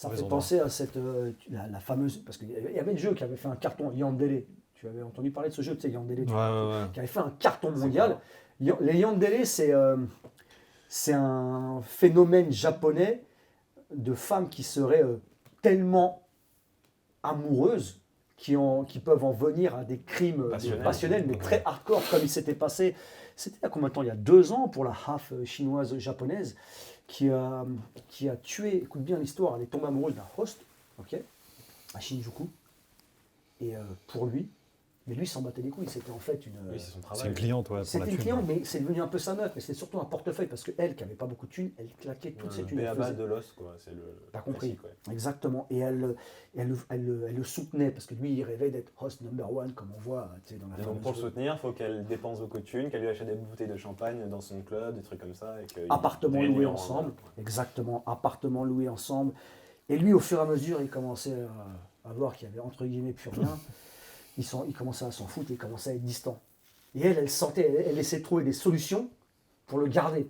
Ça fait penser à la fameuse... Parce qu'il y avait le jeu qui avait fait un carton, Yandere. Tu avais entendu parler de ce jeu, tu sais, Yandere, qui avait fait un carton mondial. Les Yandere, c'est un phénomène japonais de femmes qui seraient tellement amoureuses qui peuvent en venir à des crimes passionnels, mais très hardcore, comme il s'était passé. C'était il y a combien de temps? Il y a 2 ans pour la half chinoise japonaise qui a tué, écoute bien l'histoire, elle est tombée amoureuse d'un host, ok, à Shinjuku. Et pour lui, mais lui, il s'en battait les couilles. C'était en fait une. Oui, c'est son travail. C'est une cliente, ouais. C'était une cliente, mais c'est devenu un peu sa meuf. Mais c'était surtout un portefeuille parce qu'elle, qui n'avait pas beaucoup de thunes, elle claquait toutes ses thunes. Le béaba de l'os, quoi. C'est le. T'as compris. Classique, ouais. Exactement. Et elle le soutenait parce que lui, il rêvait d'être host number 1, comme on voit dans la Et donc pour le soutenir, il faut qu'elle dépense beaucoup de thunes, qu'elle lui achète des bouteilles de champagne dans son club, des trucs comme ça. Appartement loué ensemble. Exactement. Appartement loué ensemble. Et lui, au fur et à mesure, il commençait à voir qu'il y avait entre guillemets plus rien. Il commençait à s'en foutre et il commençait à être distant. Et elle sentait, elle essayait de trouver des solutions pour le garder.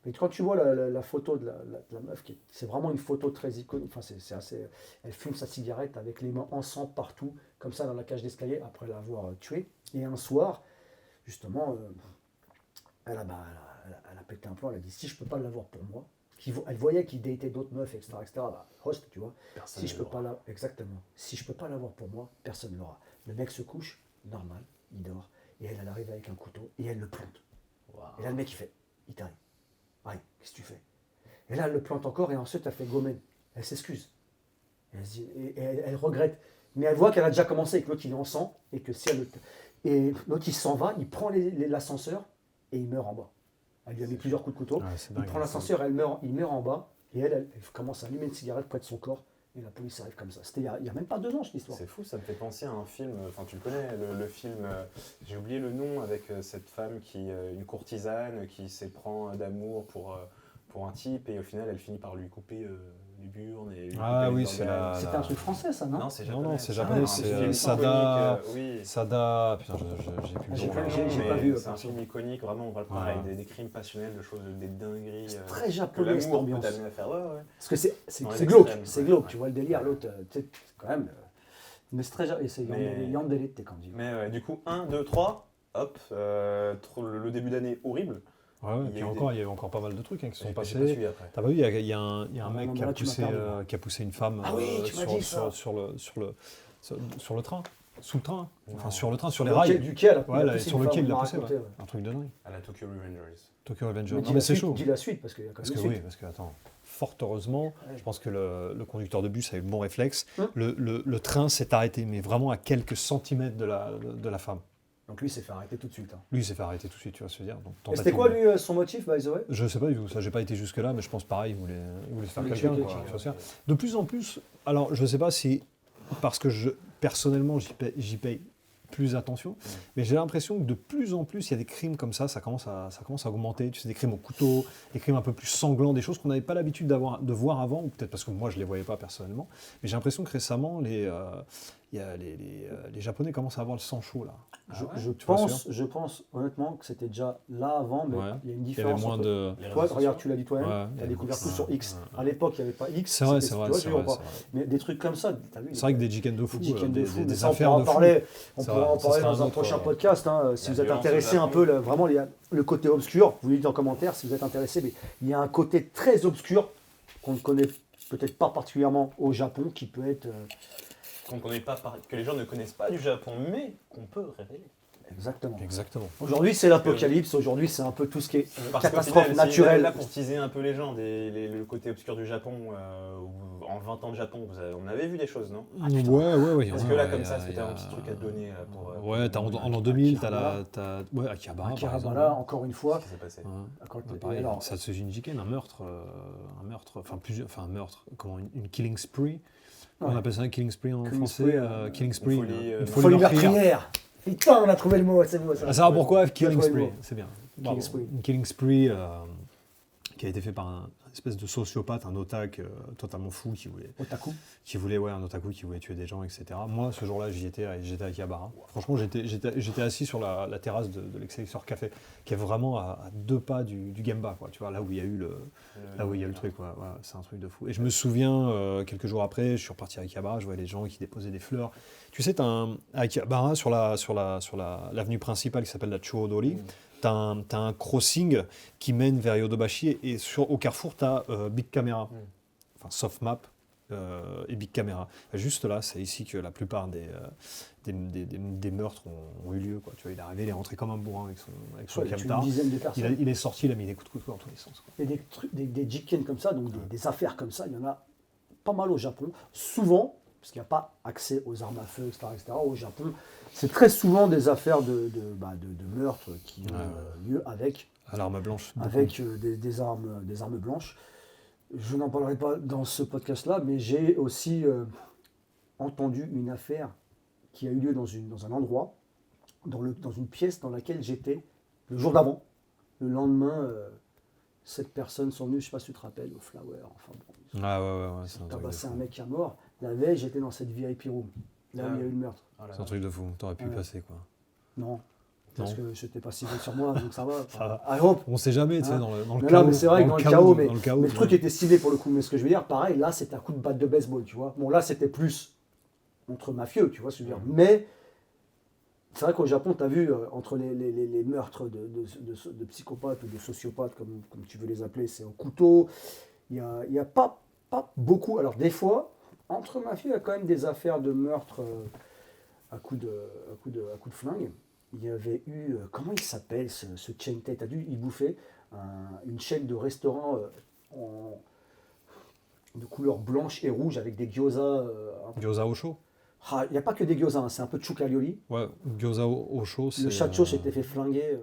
Mais quand tu vois la photo de la meuf, c'est vraiment une photo très iconique. Enfin, c'est assez. Elle fume sa cigarette avec les mains en sang partout, comme ça dans la cage d'escalier après l'avoir tuée. Et un soir, justement, elle a pété un plomb. Elle a dit si je peux pas l'avoir pour moi. Elle voyait qu'il datait d'autres meufs, etc. Host, tu vois. Personne Si je peux pas l'avoir, exactement. Si je peux pas l'avoir pour moi, personne ne l'aura. Le mec se couche, normal, il dort, et elle arrive avec un couteau et elle le plante. Wow. Et là le mec il fait, il t'arrive. Aïe, qu'est-ce que tu fais? Et là elle le plante encore et ensuite elle fait gommer. Elle s'excuse. Elle regrette. Mais elle voit qu'elle a déjà commencé et que l'autre il est en sang et que si et l'autre il s'en va, il prend l'ascenseur et il meurt en bas. Elle lui a mis plusieurs coups de couteau. Il prend l'ascenseur, il meurt en bas et elle commence à allumer une cigarette près de son corps. Et la police arrive comme ça. C'était il n'y a même pas 2 ans, cette histoire. C'est fou, ça me fait penser à un film, enfin tu le connais, le film, j'ai oublié le nom, avec cette femme une courtisane qui s'éprend d'amour pour un type et au final elle finit par lui couper les burnes. Ah oui, c'est la... C'était un truc français ça, non? Non, c'est japonais. Non, c'est japonais, c'est Sada... Oui. Sada... Putain, j'ai plus le nom. J'ai pas vu. C'est un film iconique, vraiment, on va le parler avec des crimes passionnels, des dingueries. C'est très japonais cette ambiance. Que l'amour peut t'amener à faire, ouais. Parce que c'est glauque, tu vois le délire, l'autre, tu sais, quand même. Mais c'est très... Et c'est Yandere, t'es quand même. Mais du coup, 1, 2, 3, hop, le début d'année horrible. Ouais, il y a eu encore pas mal de trucs qui se sont passés. T'as pas vu, il y a un mec qui a poussé une femme sur le train, sous le train, enfin sur le train, sur les rails. Sur lequel il l'a poussé, un truc de dingue. À la Tokyo Revengers. Tokyo Revengers. Mais c'est chaud. Dis la suite parce qu'il y a quand même une suite. Oui, parce que attends, fort heureusement, je pense que le conducteur de bus a eu le bon réflexe. Le train s'est arrêté, mais vraiment à quelques centimètres de la femme. Donc lui, il s'est fait arrêter tout de suite. Lui, il s'est fait arrêter tout de suite, tu vas se dire. Et c'était quoi, lui, son motif, by the way? Je sais pas du tout, ça, j'ai pas été jusque-là, mais je pense pareil, il voulait se faire quelqu'un. De plus en plus, alors je sais pas si, parce que personnellement, j'y paye plus attention, mais j'ai l'impression que de plus en plus, il y a des crimes comme ça commence à augmenter, tu sais, des crimes au couteau, des crimes un peu plus sanglants, des choses qu'on n'avait pas l'habitude de voir avant, ou peut-être parce que moi, je les voyais pas personnellement, mais j'ai l'impression que récemment, les Japonais commencent à avoir le sang chaud, là. Je pense honnêtement que c'était déjà là avant, mais il y a une différence. Il y avait moins de... Toi, regarde, tu l'as dit toi-même, tu as découvert tout sur X. À l'époque, il n'y avait pas X. C'est vrai. Mais des trucs comme ça, tu as vu. C'est vrai que des week-ends de fou, des affaires de fou. On pourra en parler dans un prochain podcast. Si vous êtes intéressé un peu, vraiment, le côté obscur, vous dites en commentaire si vous êtes intéressé, mais il y a un côté très obscur qu'on ne connaît peut-être pas particulièrement au Japon, qui peut être... que les gens ne connaissent pas du Japon, mais qu'on peut révéler. Exactement. Aujourd'hui, c'est l'apocalypse. Aujourd'hui, c'est un peu tout ce qui est catastrophe naturelle. Là, pour teaser un peu les gens, le côté obscur du Japon, en 20 ans de Japon, on avait vu des choses, non? Ouais. Parce que là, comme ça, c'était un petit truc à te donner pour... Ouais, en l'an 2000, t'as Akihabara. Akihabara, encore une fois. Qu'est-ce qui s'est passé? Pareil, Satsuji Jiken, un meurtre, une killing spree. On appelle ça un killing spree en français. Killing spree, une folie meurtrière. Putain, on a trouvé le mot, c'est beau ça. Ça va pourquoi? Killing spree, c'est bien. Killing spree. Une killing spree qui a été fait par un espèce de sociopathe, un otak totalement fou qui voulait un otaku qui voulait tuer des gens, etc. Moi, ce jour-là, j'étais à Akihabara. Franchement, j'étais assis sur la terrasse de l'Excelsior Café, qui est vraiment à 2 pas du Gemba, quoi. Tu vois, là où il y a eu le truc, quoi. Ouais, c'est un truc de fou. Et je me souviens, quelques jours après, je suis reparti à Akihabara, je voyais les gens qui déposaà Akihabara, tu sais, à Akihabara, sur l'avenue principale qui s'appelle la Chuodori, t'as un crossing qui mène vers Yodobashi et au carrefour, t'as Big Camera, enfin Softmap et Big Camera. Juste là, c'est ici que la plupart des meurtres ont eu lieu, quoi. Tu vois, il est arrivé, il est rentré comme un bourrin avec son camtar. Il est sorti, il a mis des coups de couteau dans tous les sens, quoi. Et des jikken comme ça, donc des affaires comme ça, il y en a pas mal au Japon. Souvent, parce qu'il n'y a pas accès aux armes à feu, etc. Au Japon, c'est très souvent des affaires de meurtre qui ont lieu avec à l'arme blanche, avec des armes blanches. Je n'en parlerai pas dans ce podcast-là, mais j'ai aussi entendu une affaire qui a eu lieu dans un endroit, dans une pièce dans laquelle j'étais le jour d'avant. Le lendemain, 7 personnes sont venues, je ne sais pas si tu te rappelles, au Flower. Enfin bon, c'est un tabassé un mec qui est mort. La veille, j'étais dans cette VIP room, là où il y a eu le meurtre. C'est un truc de fou, t'aurais pu y passer, quoi. Non. Parce que je n'étais pas si bon sur moi, donc ça va. I hope. On ne sait jamais, tu sais, dans le chaos. Non, mais c'est vrai que dans le chaos, mais le truc était stylé pour le coup. Mais ce que je veux dire, pareil, là, c'était un coup de batte de baseball, tu vois. Bon, là, c'était plus entre mafieux, tu vois ce que je veux dire. Mais c'est vrai qu'au Japon, tu as vu, entre les meurtres de psychopathes ou de sociopathes, comme tu veux les appeler, c'est au couteau. Il n'y a pas beaucoup. Alors, des fois, entre mafieux, il y a quand même des affaires de meurtre à coup de flingue. Il y avait eu, comment il s'appelle ce chain tête, t'as dû y bouffer, une chaîne de restaurants de couleur blanche et rouge avec des gyoza. Gyoza au chaud. Il n'y a pas que des gyoza, hein, c'est un peu de choucalioli. Ouais, gyoza au chaud. Le chacho s'était fait flinguer.